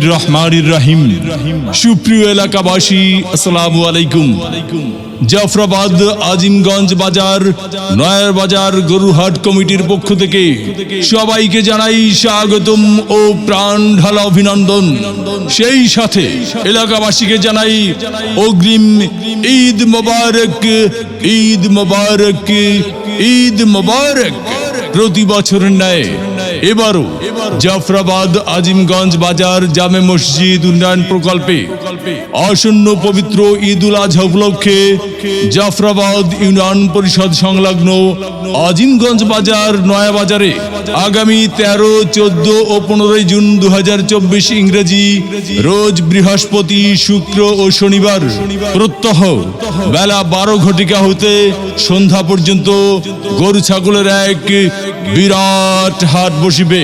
রহমানির রহিম। সুপ্রিয় এলাকাবাসী, আসসালামু আলাইকুম। জাফরাবাদ আজিমগঞ্জ বাজার, নয়ার বাজার গরুহাট কমিটির পক্ষ থেকে সবাইকে জানাই স্বাগতম ও প্রাণ ঢালা অভিনন্দন। সেই সাথে এলাকাবাসীকে জানাই অগ্রিম ঈদ মোবারক, ঈদ মোবারক, ঈদ মোবারক। প্রতি বছরের ন্যায় এবারও জাফরাবাদ আজিমগঞ্জ বাজার জামে মসজিদ উন্নয়ন প্রকল্পে আসন্ন পবিত্র ঈদ উল আজহা উপলক্ষে জাফরাবাদ ইউনিয়ন পরিষদ সংলগ্ন আজিমগঞ্জ বাজার নয়া বাজারে আগামী 13, 14 ও 15 জুন 2024 ইংরেজি রোজ বৃহস্পতি, শুক্র ও শনিবার প্রত্যহ বেলা 12 ঘটিকা হতে সন্ধ্যা পর্যন্ত গরু ছাগলের এক বিরাট হাট বসিবে।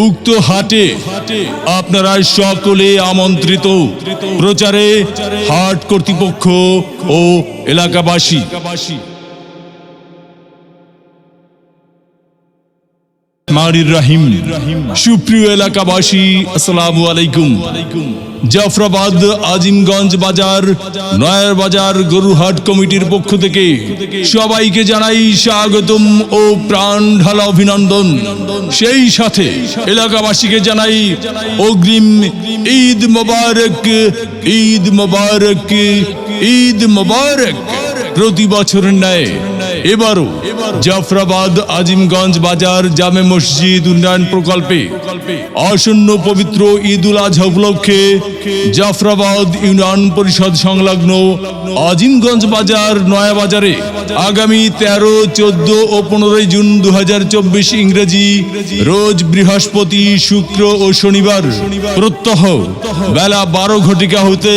উক্ত হাটে আপনারা সকলে আমন্ত্রিত। প্রচারে হাট কর্তৃপক্ষ ও এলাকাবাসী। রহিম। সুপ্রিয় এলাকাবাসী, আসসালামু আলাইকুম। জাফরাবাদ আজিমগঞ্জ বাজার, নয়ার বাজার গরুহাট কমিটির পক্ষ থেকে সবাইকে জানাই স্বাগতম ও প্রাণ ঢালা অভিনন্দন। সেই সাথে এলাকাবাসীকে জানাই অগ্রিম ঈদ মোবারক, ঈদ মোবারক, ঈদ মোবারক। প্রতি বছরের ন্যায় এবারও জাফরাবাদ আজিমগঞ্জ বাজার জামে মসজিদ উন্নয়ন প্রকল্পে আসন্ন পবিত্র ঈদ উল আজহা উপলক্ষে জাফরাবাদ ইউনিয়ন পরিষদ সংলগ্ন আজিমগঞ্জ বাজার নয়া বাজারে আগামী 13, 14 ও 15 জুন 2024 ইংরেজি রোজ বৃহস্পতি, শুক্র ও শনিবার প্রত্যহ বেলা 12 ঘটিকা হতে